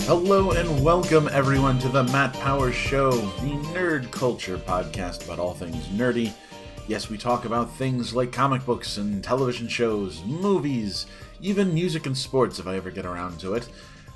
Hello and welcome everyone to the Matt Powers Show, the nerd culture podcast about all things nerdy. Yes, we talk about things like comic books and television shows, movies, even music and sports if I ever get around to it.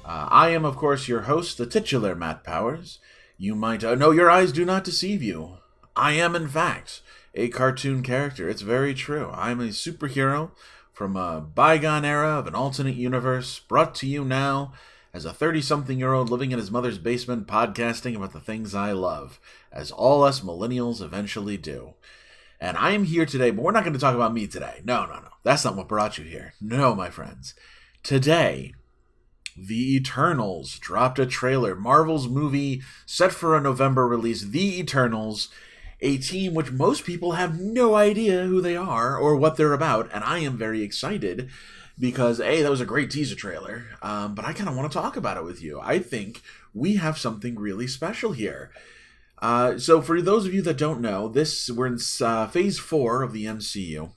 I am, of course, your host, the titular Matt Powers. You might know your eyes do not deceive you. I am, in fact, a cartoon character. It's very true. I'm a superhero from a bygone era of an alternate universe, brought to you now as a 30-something-year-old living in his mother's basement podcasting about the things I love, as all us millennials eventually do. And I am here today, but we're not going to talk about me today. No. That's not what brought you here. No, my friends. Today, The Eternals dropped a trailer. Marvel's movie set for a November release, The Eternals, a team which most people have no idea who they are or what they're about, and I am very excited because, A, that was a great teaser trailer, but I kind of want to talk about it with you. I think we have something really special here. So for those of you that don't know, we're in Phase 4 of the MCU,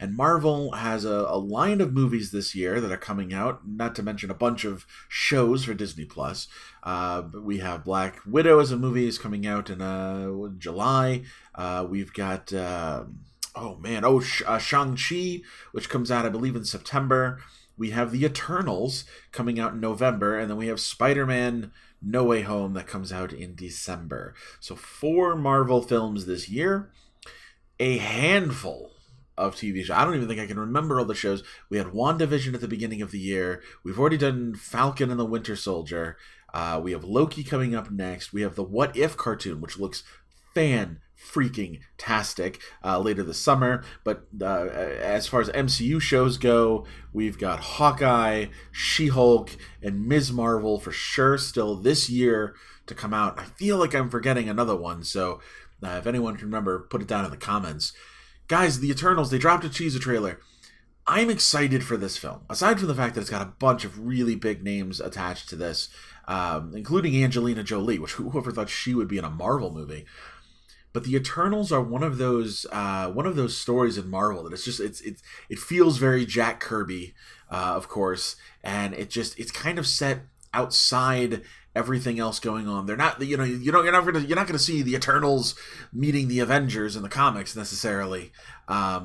and Marvel has a line of movies this year that are coming out, not to mention a bunch of shows for Disney+. We have Black Widow as a movie is coming out in July. We've got... Shang-Chi, which comes out, I believe, in September. We have The Eternals coming out in November, and then we have Spider-Man No Way Home that comes out in December. So 4 Marvel films this year, a handful of TV shows. I don't even think I can remember all the shows. We had WandaVision at the beginning of the year. We've already done Falcon and the Winter Soldier. We have Loki coming up next. We have the What If cartoon, which looks fan-freaking-tastic later this summer. But as far as MCU shows go, we've got Hawkeye, She-Hulk, and Ms. Marvel for sure still this year to come out. I feel like I'm forgetting another one, so if anyone can remember, put it down in the comments. Guys, The Eternals, they dropped a teaser trailer. I'm excited for this film. Aside from the fact that it's got a bunch of really big names attached to this, including Angelina Jolie, which whoever thought she would be in a Marvel movie. But the Eternals are one of those stories in Marvel that it feels very Jack Kirby, of course, and it's kind of set outside everything else going on. They're not, you're not gonna see the Eternals meeting the Avengers in the comics necessarily, or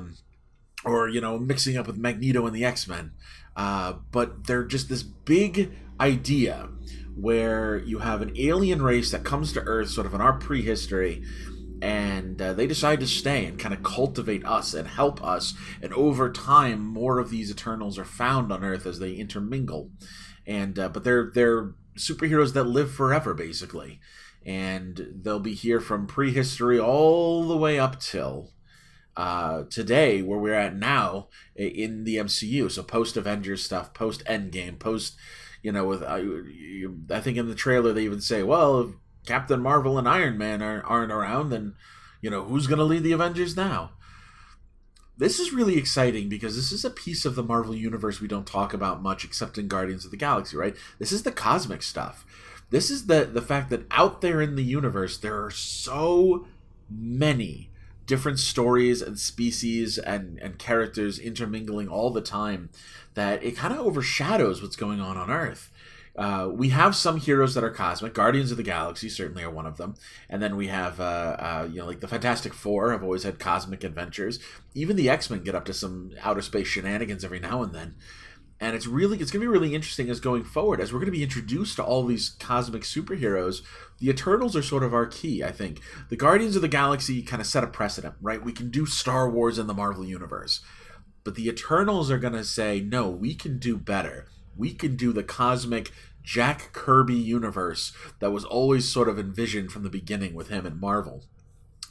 mixing up with Magneto and the X-Men, but they're just this big idea where you have an alien race that comes to Earth, sort of in our prehistory. And they decide to stay and kind of cultivate us and help us. And over time, more of these Eternals are found on Earth as they intermingle. And but they're superheroes that live forever, basically. And they'll be here from prehistory all the way up till today, where we're at now in the MCU. So post-Avengers stuff, post-Endgame, post, I think in the trailer they even say, well, if Captain Marvel and Iron Man aren't around, then, who's going to lead the Avengers now? This is really exciting because this is a piece of the Marvel Universe we don't talk about much except in Guardians of the Galaxy, right? This is the cosmic stuff. This is the fact that out there in the universe, there are so many different stories and species and characters intermingling all the time that it kind of overshadows what's going on Earth. We have some heroes that are cosmic. Guardians of the Galaxy certainly are one of them. And then we have, like the Fantastic Four have always had cosmic adventures. Even the X-Men get up to some outer space shenanigans every now and then. And it's going to be really interesting as going forward, as we're going to be introduced to all these cosmic superheroes. The Eternals are sort of our key, I think. The Guardians of the Galaxy kind of set a precedent, right? We can do Star Wars in the Marvel Universe. But the Eternals are going to say, no, we can do better. We can do the cosmic Jack Kirby universe that was always sort of envisioned from the beginning with him and Marvel.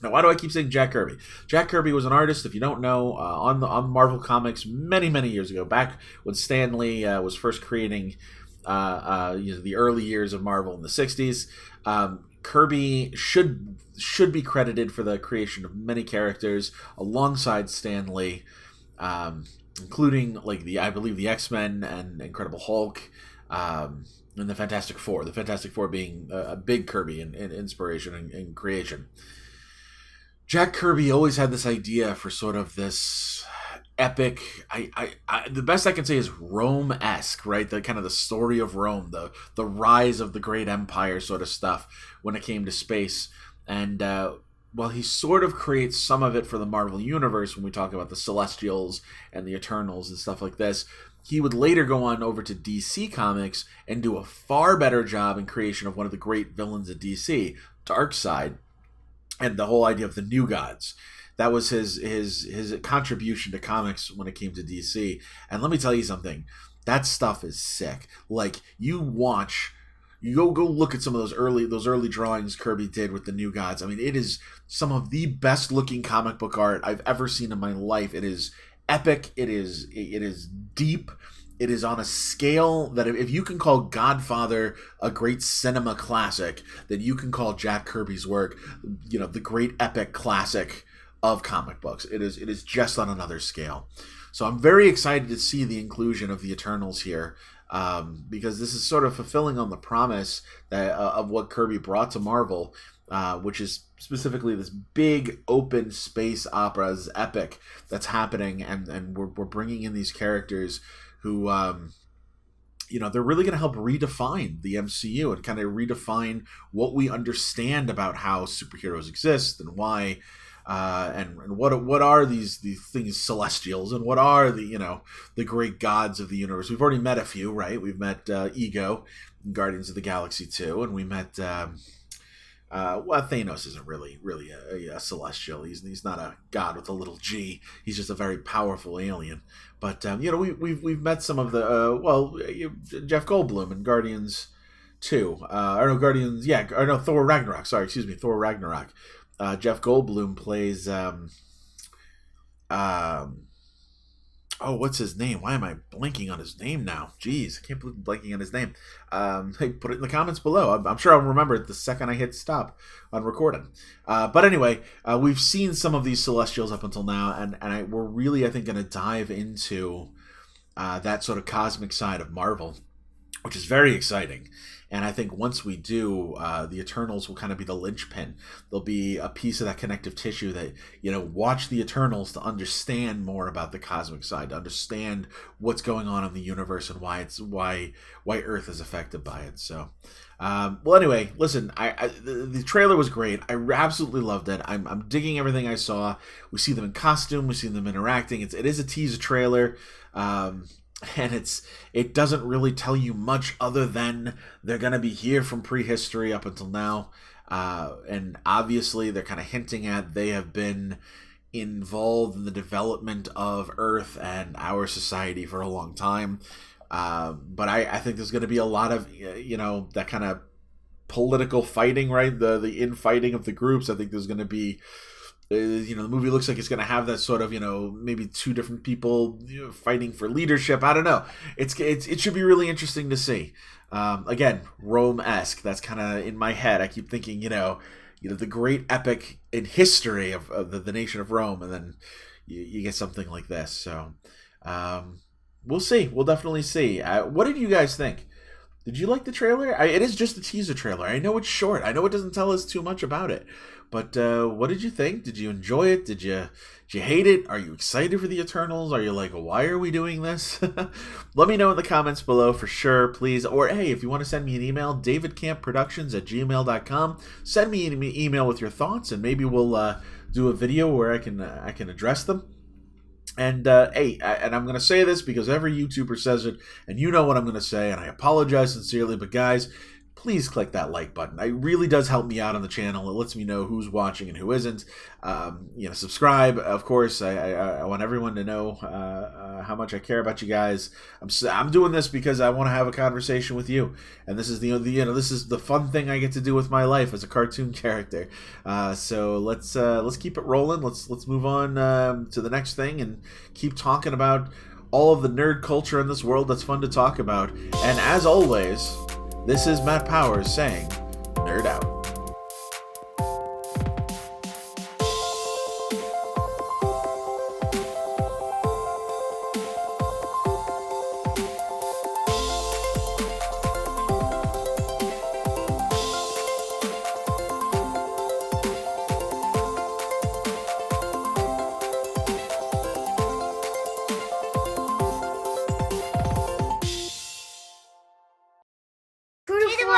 Now, why do I keep saying Jack Kirby? Jack Kirby was an artist, if you don't know, on Marvel Comics many, many years ago, back when Stan Lee was first creating the early years of Marvel in the 60s. Kirby should be credited for the creation of many characters alongside Stan Lee, including I believe the X-Men and Incredible Hulk, and the Fantastic Four. The Fantastic Four being a big Kirby in inspiration and creation. Jack Kirby always had this idea for sort of this epic. The best I can say is Rome-esque, right? The kind of the story of Rome, the rise of the great empire sort of stuff when it came to space. And well, he sort of creates some of it for the Marvel Universe when we talk about the Celestials and the Eternals and stuff like this. He would later go on over to DC Comics and do a far better job in creation of one of the great villains of DC, Darkseid, and the whole idea of the New Gods. That was his contribution to comics when it came to DC. And let me tell you something, that stuff is sick. Like, you go look at some of those early drawings Kirby did with the New Gods. I mean, it is some of the best looking comic book art I've ever seen in my life. It is epic. It is deep. It is on a scale that if you can call Godfather a great cinema classic, then you can call Jack Kirby's work, the great epic classic of comic books. It is just on another scale. So I'm very excited to see the inclusion of the Eternals here, because this is sort of fulfilling on the promise that of what Kirby brought to Marvel, which is specifically this big open space opera, this epic that's happening, and we're bringing in these characters who they're really going to help redefine the MCU and kind of redefine what we understand about how superheroes exist and why, and what are these things, Celestials, and what are the great gods of the universe. We've already met a few, right? We've met Ego in Guardians of the Galaxy 2, and we met Thanos isn't really a celestial. He's not a god with a little g. He's just a very powerful alien. But we've met some of the Jeff Goldblum in Guardians 2. Thor Ragnarok. Sorry, excuse me, Thor Ragnarok. Jeff Goldblum plays what's his name? Why am I blanking on his name now? Jeez, I can't believe I'm blanking on his name. Hey, put it in the comments below. I'm sure I'll remember it the second I hit stop on recording. But anyway, we've seen some of these Celestials up until now, and we're really, I think, going to dive into that sort of cosmic side of Marvel, which is very exciting. And I think once we do, the Eternals will kind of be the linchpin. They'll be a piece of that connective tissue that, watch the Eternals to understand more about the cosmic side, to understand what's going on in the universe and why Earth is affected by it. So, anyway, listen, the trailer was great. I absolutely loved it. I'm digging everything I saw. We see them in costume. We see them interacting. It is a teaser trailer. And it doesn't really tell you much other than they're going to be here from prehistory up until now. And obviously they're kind of hinting at they have been involved in the development of Earth and our society for a long time. But I think there's going to be a lot of, that kind of political fighting, right? The infighting of the groups. I think there's going to be... the movie looks like it's going to have that sort of, maybe two different people fighting for leadership. I don't know. It should be really interesting to see. Again, Rome-esque. That's kind of in my head. I keep thinking, the great epic in history of the nation of Rome, and then you get something like this. So we'll see. We'll definitely see. What did you guys think? Did you like the trailer? It is just a teaser trailer. I know it's short. I know it doesn't tell us too much about it. But what did you think? Did you enjoy it? Did you hate it? Are you excited for the Eternals? Are you like, why are we doing this? Let me know in the comments below for sure, please. Or, hey, if you want to send me an email, davidcampproductions@gmail.com. Send me an email with your thoughts, and maybe we'll do a video where I can address them. And, and I'm going to say this because every YouTuber says it, and you know what I'm going to say, and I apologize sincerely, but guys, please click that like button. It really does help me out on the channel. It lets me know who's watching and who isn't. Subscribe, of course. I want everyone to know how much I care about you guys. I'm doing this because I want to have a conversation with you, and this is this is the fun thing I get to do with my life as a cartoon character. So let's keep it rolling. Let's move on to the next thing and keep talking about all of the nerd culture in this world that's fun to talk about. And as always, this is Matt Powers saying, nerd out.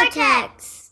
vortex!